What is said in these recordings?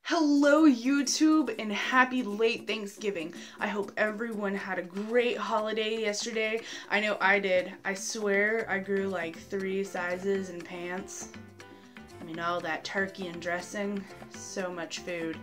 Hello YouTube and happy late Thanksgiving. I hope everyone had a great holiday yesterday. I know I did. I swear I grew like 3 sizes in pants. I mean, all that turkey and dressing, so much food.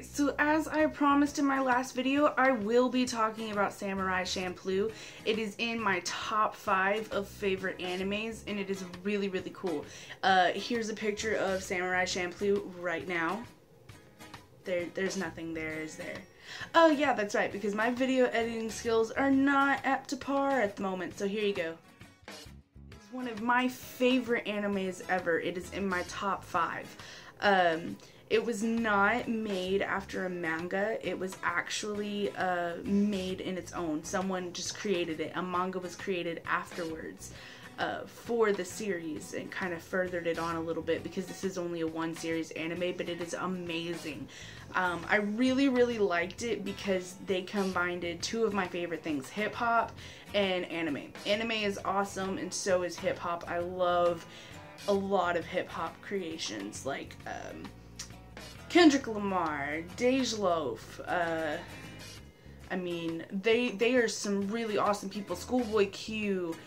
So as I promised in my last video, I will be talking about Samurai Champloo. It is in my top 5 of favorite animes, and it is really, really cool. Here's a picture of Samurai Champloo right now. There's nothing there, is there? Oh yeah, that's right, because my video editing skills are not up to par at the moment, so here you go. It's one of my favorite animes ever. It is in my top 5. It was not made after a manga. It was actually made in its own. Someone just created it. A manga was created afterwards for the series and kind of furthered it on a little bit because this is only a 1-series anime, but it is amazing. I really, really liked it because they combined 2 of my favorite things, hip-hop and anime. Anime is awesome and so is hip-hop. I love a lot of hip-hop creations like Kendrick Lamar, Dej Loaf, I mean, they are some really awesome people. Schoolboy Q,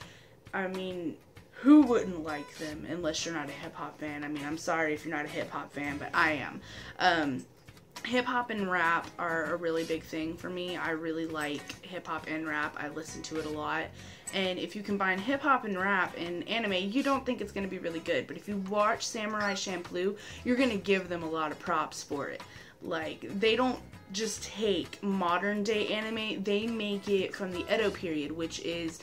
I mean, who wouldn't like them unless you're not a hip-hop fan? I mean, I'm sorry if you're not a hip-hop fan, but I am. Hip-hop and rap are a really big thing for me. I really like hip-hop and rap. I listen to it a lot. And if you combine hip-hop and rap in anime, you don't think it's going to be really good. But if you watch Samurai Champloo, you're going to give them a lot of props for it. Like, they don't just take modern-day anime. They make it from the Edo period, which is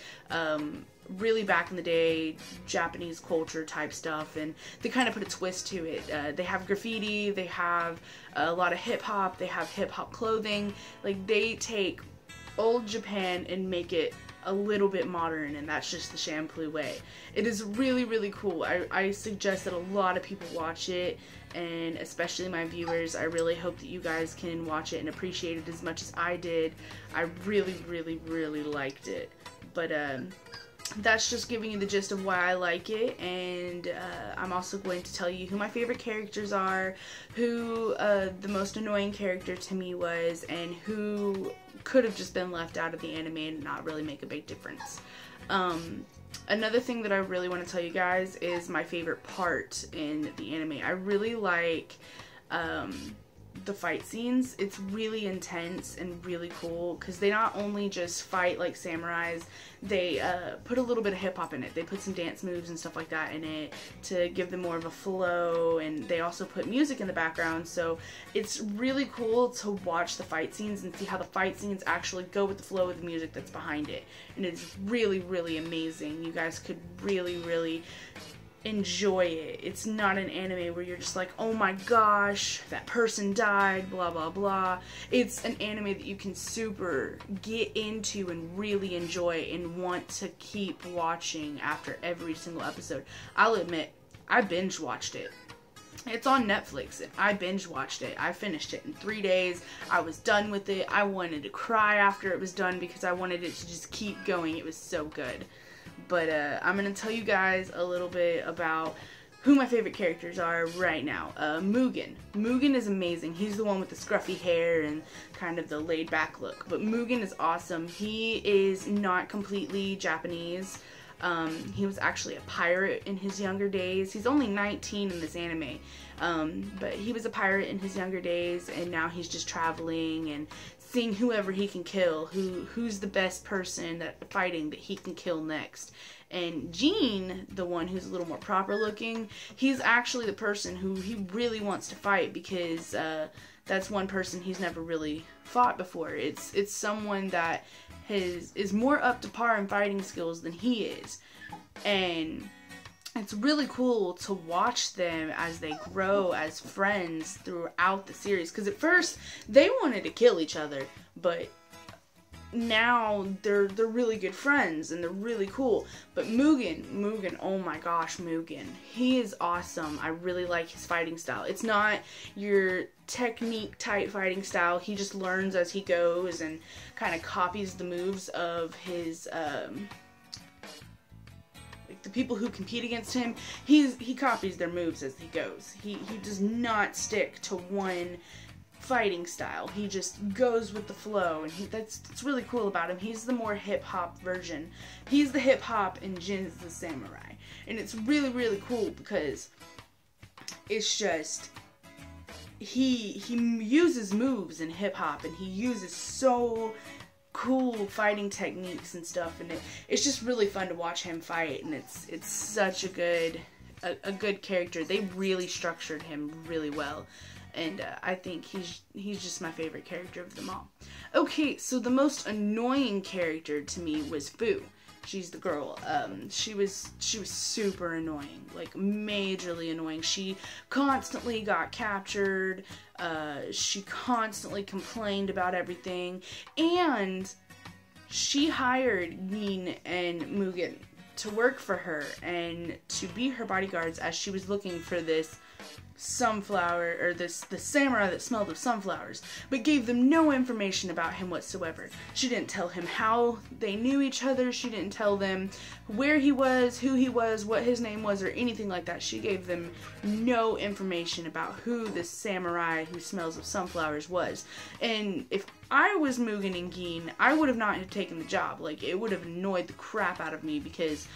really back in the day, Japanese culture type stuff, and they kind of put a twist to it. They have graffiti, they have a lot of hip-hop, they have hip-hop clothing. Like, they take old Japan and make it a little bit modern, and that's just the Champloo way. It is really, really cool. I suggest that a lot of people watch it, and especially my viewers. I really hope that you guys can watch it and appreciate it as much as I did. I really, really, really liked it. But, that's just giving you the gist of why I like it, and I'm also going to tell you who my favorite characters are, who the most annoying character to me was, and who could have just been left out of the anime and not really make a big difference. Another thing that I really want to tell you guys is my favorite part in the anime. I really like the fight scenes. It's really intense and really cool because they not only just fight like samurais, they put a little bit of hip-hop in it. They put some dance moves and stuff like that in it to give them more of a flow, and they also put music in the background, so it's really cool to watch the fight scenes and see how the fight scenes actually go with the flow of the music that's behind it, and it's really, really amazing. You guys could really, really enjoy it. It's not an anime where you're just like, oh my gosh, that person died, blah blah blah. It's an anime that you can super get into and really enjoy and want to keep watching after every single episode. I'll admit, I binge watched it. It's on Netflix, and I binge watched it. I finished it in 3 days. I was done with it. I wanted to cry after it was done because I wanted it to just keep going. It was so good. But I'm going to tell you guys a little bit about who my favorite characters are right now. Mugen. Mugen is amazing. He's the one with the scruffy hair and kind of the laid back look. But Mugen is awesome. He is not completely Japanese. He was actually a pirate in his younger days. He's only 19 in this anime. But he was a pirate in his younger days, and now he's just traveling and seeing whoever he can kill, who's the best person that fighting that he can kill next. And Jean, the one who's a little more proper looking, he's actually the person who he really wants to fight because that's one person he's never really fought before. It's someone that is more up to par in fighting skills than he is. And it's really cool to watch them as they grow as friends throughout the series. Because at first, they wanted to kill each other, but now they're really good friends and they're really cool. But Mugen, oh my gosh, Mugen. He is awesome. I really like his fighting style. It's not your technique type fighting style. He just learns as he goes and kind of copies the moves of his people who compete against him, he copies their moves as he goes. He does not stick to one fighting style. He just goes with the flow, and that's really cool about him. He's the more hip-hop version. He's the hip-hop and Jin's the samurai. And it's really, really cool because it's just, he uses moves in hip-hop, and he uses so cool fighting techniques and stuff, and it's just really fun to watch him fight, and it's such a good character. They really structured him really well. And I think he's just my favorite character of them all. Okay, so the most annoying character to me was Fu. She's the girl. She was super annoying, like majorly annoying. She constantly got captured. She constantly complained about everything, and she hired Gin and Mugen to work for her and to be her bodyguards as she was looking for this sunflower, or the samurai that smelled of sunflowers, but gave them no information about him whatsoever. She didn't tell him how they knew each other. She didn't tell them where he was, who he was, what his name was, or anything like that. She gave them no information about who this samurai who smells of sunflowers was. And if I was Mugen and Gin, I would have not taken the job. Like, it would have annoyed the crap out of me, because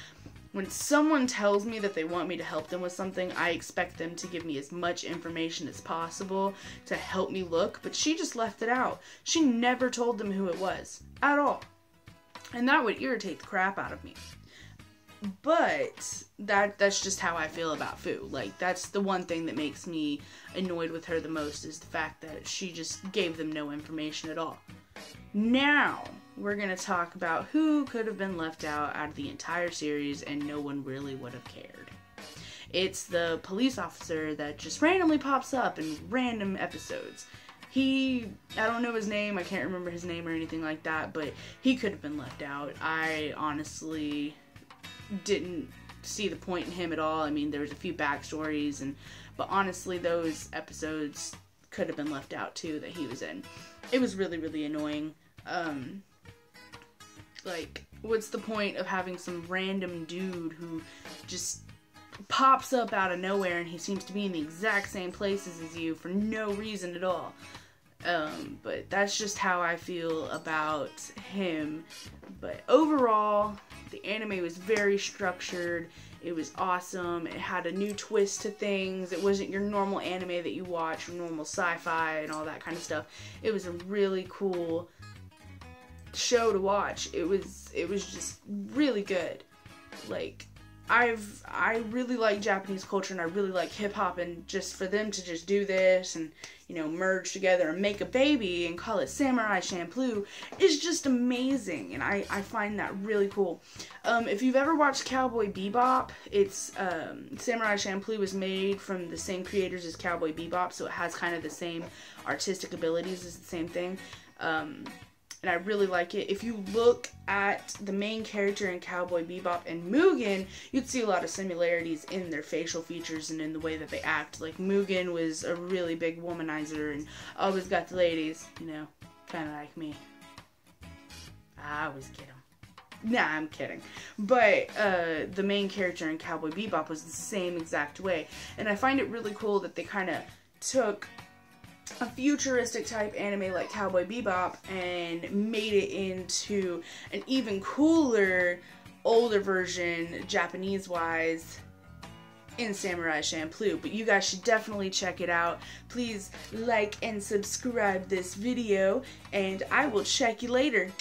when someone tells me that they want me to help them with something, I expect them to give me as much information as possible to help me look, but she just left it out. She never told them who it was, at all. And that would irritate the crap out of me. But that's just how I feel about Fu. Like, that's the one thing that makes me annoyed with her the most, is the fact that she just gave them no information at all. Now, we're going to talk about who could have been left out of the entire series and no one really would have cared. It's the police officer that just randomly pops up in random episodes. I don't know his name, I can't remember his name or anything like that, but he could have been left out. I honestly didn't see the point in him at all. I mean, there was a few backstories, but honestly, those episodes could have been left out too that he was in. It was really, really annoying. Like, what's the point of having some random dude who just pops up out of nowhere and he seems to be in the exact same places as you for no reason at all? But that's just how I feel about him. But overall, the anime was very structured. It was awesome. It had a new twist to things. It wasn't your normal anime that you watch, your normal sci-fi and all that kind of stuff. It was a really cool show to watch. It was just really good. Like, I really like Japanese culture, and I really like hip-hop, and just for them to just do this and, you know, merge together and make a baby and call it Samurai Champloo is just amazing, and I find that really cool. If you've ever watched Cowboy Bebop, it's Samurai Champloo was made from the same creators as Cowboy Bebop, so it has kind of the same artistic abilities as the same thing. And I really like it. If you look at the main character in Cowboy Bebop and Mugen, you'd see a lot of similarities in their facial features and in the way that they act. Like, Mugen was a really big womanizer and always got the ladies, you know, kind of like me. I always get them. Nah, I'm kidding. But the main character in Cowboy Bebop was the same exact way. And I find it really cool that they kind of took a futuristic type anime like Cowboy Bebop and made it into an even cooler, older version, Japanese-wise, in Samurai Champloo. But you guys should definitely check it out. Please like and subscribe this video, and I will check you later.